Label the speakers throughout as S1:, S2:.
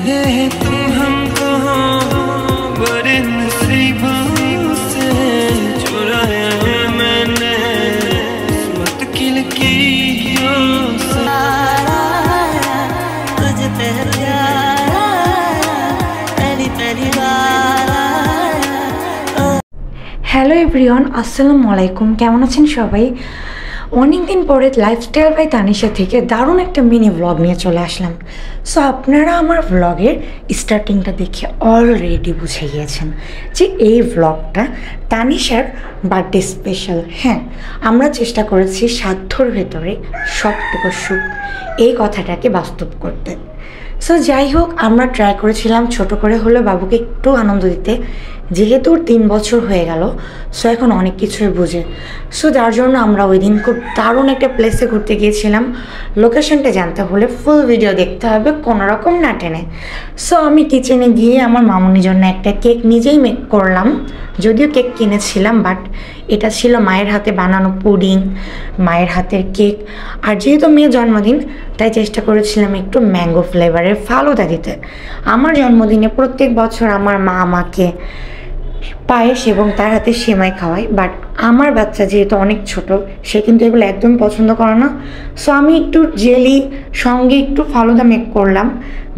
S1: गए तुम हमको बड़े नसीबों से चुराया है मैंने किस्मत की लकीरों से तुझ पे प्यार पहली पहली बार।
S2: হ্যালো এভরিওয়ান, আসসালামু আলাইকুম। কেমন আছেন সবাই? অনেকদিন পরে লাইফস্টাইল বাই তানিশা থেকে দারুণ একটা মিনি ব্লগ নিয়ে চলে আসলাম। সো আপনারা আমার ব্লগের স্টার্টিংটা দেখে অলরেডি বুঝে গিয়েছেন যে এই ব্লগটা তানিশার বার্থডে স্পেশাল। হ্যাঁ, আমরা চেষ্টা করেছি সাধ্যর ভেতরে সবটুকু সুখ এই কথাটাকে বাস্তব করতে। সো যাই হোক, আমরা ট্রাই করেছিলাম ছোট করে হলেও বাবুকে একটু আনন্দ দিতে, যেহেতু 3 বছর হয়ে গেল। সো এখন অনেক কিছুই বুঝে। সো যার জন্য আমরা ওই দিন খুব দারুণ একটা প্লেসে ঘুরতে গিয়েছিলাম। লোকেশনটা জানতে হলে ফুল ভিডিও দেখতে হবে, কোনো রকম না টেনে। সো আমি কিচেনে গিয়ে আমার মামুনির জন্য একটা কেক নিজেই মেক করলাম। যদিও কেক কিনেছিলাম, বাট এটা ছিল মায়ের হাতে বানানো পুডিং, মায়ের হাতের কেক। আর যেহেতু মেয়ের জন্মদিন, তাই চেষ্টা করেছিলাম একটু ম্যাঙ্গো ফ্লেভারের ফালুদা দিতে। আমার জন্মদিনে প্রত্যেক বছর আমার মা আমাকে পায়েস এবং তার হাতে সেমাই খাওয়ায়, বাট আমার বাচ্চা যেহেতু অনেক ছোট, সে কিন্তু এগুলো একদম পছন্দ করে না। সো আমি একটু জেলি সঙ্গে একটু ফালুদা মেক করলাম,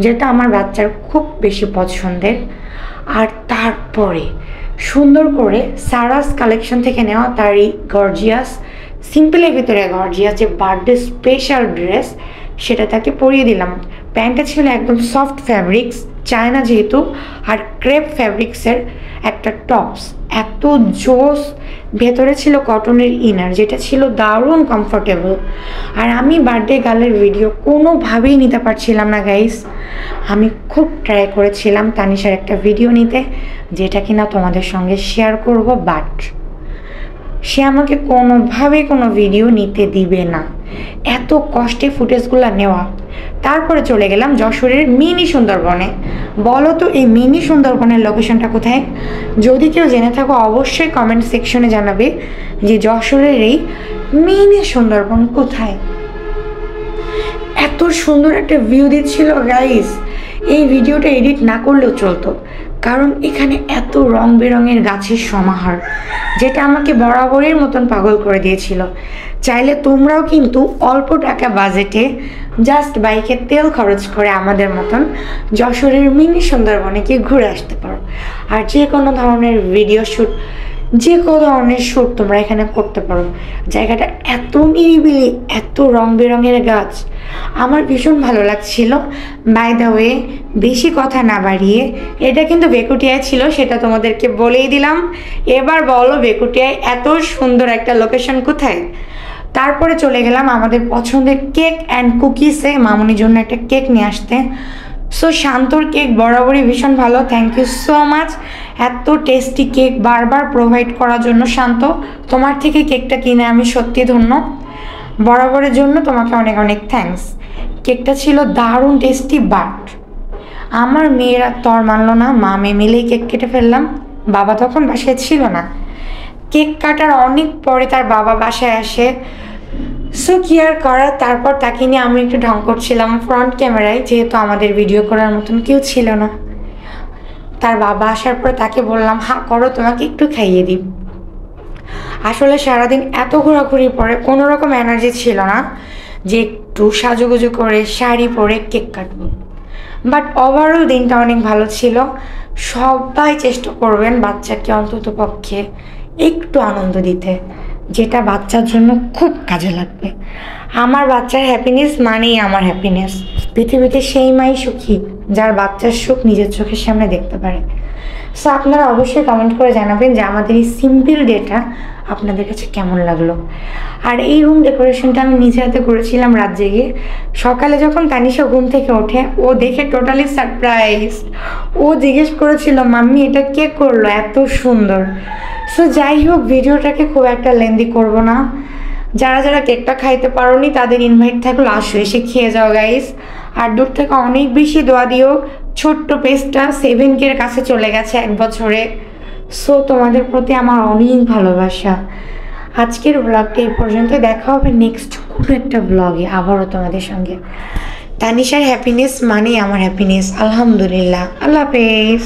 S2: যেটা আমার বাচ্চার খুব বেশি পছন্দের। আর তারপরে সুন্দর করে সারাস কালেকশন থেকে নেওয়া তার এই গর্জিয়াস, সিম্পলের ভিতরে গর্জিয়াস যে বার্থডে স্পেশাল ড্রেস, সেটা তাকে পরিয়ে দিলাম। প্যান্টটা ছিল একদম সফট ফ্যাব্রিক্স, চায়না যেহেতু, আর ক্রেপ ফ্যাব্রিক্সের একটা টপস, এত জোস। ভেতরে ছিল কটনের ইনার, যেটা ছিল দারুণ কমফোর্টেবল। আর আমি বার্থডে গার্লের ভিডিও কোনোভাবেই নিতে পারছিলাম না গাইস। আমি খুব ট্রাই করেছিলাম তানিশার একটা ভিডিও নিতে, যেটা কিনা তোমাদের সঙ্গে শেয়ার করব, বাট সে আমাকে কোনোভাবেই কোনো ভিডিও নিতে দিবে না। এত কষ্টে ফুটেজগুলো নেওয়া। তারপরে চলে গেলাম যশোরের মিনি সুন্দরবনে। বলো তো এই মিনি সুন্দরবনের লোকেশনটা কোথায়? যদি কেউ জেনে থাকো অবশ্যই কমেন্ট সেকশনে জানাবে যে যশোরের এই মিনি সুন্দরবন কোথায়। এত সুন্দর একটা ভিউ দিচ্ছিল গাইস, এই ভিডিওটা এডিট না করলেও চলতো, কারণ এখানে এত রং বেরঙের গাছের সমাহার, যেটা আমাকে বরাবরের মতন পাগল করে দিয়েছিল। চাইলে তোমরাও কিন্তু অল্প টাকা বাজেটে জাস্ট বাইকে তেল খরচ করে আমাদের মতন যশোরের মিনি সুন্দরবনে গিয়ে ঘুরে আসতে পারো। আর যে কোনো ধরনের ভিডিও শ্যুট, যে কোনো ধরনের শ্যুট তোমরা এখানে করতে পারো। জায়গাটা এত নিরিবিলি, এত রং বেরঙের গাছ, আমার ভীষণ ভালো লাগছিল। বাই দ্য ওয়ে, বেশি কথা না বাড়িয়ে, এটা কিন্তু বেকুটিয়ায় ছিল, সেটা তোমাদেরকে বলেই দিলাম। এবার বলো বেকুটিয়ায় এত সুন্দর একটা লোকেশন কোথায়? তারপরে চলে গেলাম আমাদের পছন্দের কেক অ্যান্ড কুকিসে, মামুনির জন্য একটা কেক নিয়ে আসতে। সো শান্তর কেক বরাবরই ভীষণ ভালো, থ্যাংক ইউ সো মাচ এত টেস্টি কেক বারবার প্রোভাইড করার জন্য। শান্ত, তোমার থেকে কেকটা কিনে আমি সত্যি ধন্য। বরাবরের জন্য তোমাকে অনেক অনেক থ্যাঙ্কস। কেকটা ছিল দারুণ টেস্টি, বাট আমার মেয়েরা তর মানলো না। মা মেয়ে মিলেই কেক কেটে ফেললাম। বাবা তখন বাসায় ছিল না। কেক কাটার অনেক পরে তার বাবা বাসায় আসে। সো কি আর করার, তারপর তাকে নিয়ে আমি একটু ঢং করছিলাম ফ্রন্ট ক্যামেরায়, যেহেতু আমাদের ভিডিও করার মতন কেউ ছিল না। তার বাবা আসার পরে তাকে বললাম, হা করো, তোমাকে একটু খাইয়ে দিই। আসলে সারাদিন এত ঘোরাঘুরির পরে কোনো রকম এনার্জি ছিল না যে একটু সাজুগুজু করে শাড়ি পরে কেক কাটবো। বাট ওভারঅল দিনটা অনেক ভালো ছিল। সবাই চেষ্টা করবেন বাচ্চাকে অন্তত পক্ষে একটু আনন্দ দিতে, যেটা বাচ্চার জন্য খুব কাজে লাগবে। আমার বাচ্চার হ্যাপিনেস মানেই আমার হ্যাপিনেস। পৃথিবীতে সেই মাই সুখী যার বাচ্চার সুখ নিজের চোখের সামনে দেখতে পারে। সো আপনারা অবশ্যই কমেন্ট করে জানাবেন যে আমাদের এই সিম্পল ডেটা আপনাদের কাছে কেমন লাগলো। আর এই রুম ডেকোরেশনটা আমি নিজে হাতে করেছিলাম রাত জেগে। সকালে যখন তানিশা ঘুম থেকে ওঠে, ও দেখে টোটালি সারপ্রাইজ। ও জিজ্ঞেস করেছিল, মাম্মি এটা কে করলো এত সুন্দর। সো যাই হোক, ভিডিওটাকে খুব একটা লেন্দি করব না। যারা যারা কেকটা খাইতে পারোনি তাদের ইনভাইট থাকলো, আসো এসে খেয়ে যাও গাইস। আর দূর থেকে অনেক বেশি দোয়া দিও। ছোট্ট পেজটা 7K কাছে চলে গেছে 1 বছরে। সো তোমাদের প্রতি আমার অনেক ভালোবাসা। আজকের ব্লগটা এই পর্যন্ত, দেখা হবে নেক্সট কোনো একটা ব্লগে আবারও তোমাদের সঙ্গে। তানিশার হ্যাপিনেস মানে আমার হ্যাপিনেস। আলহামদুলিল্লাহ, আল্লাহ হাফেজ।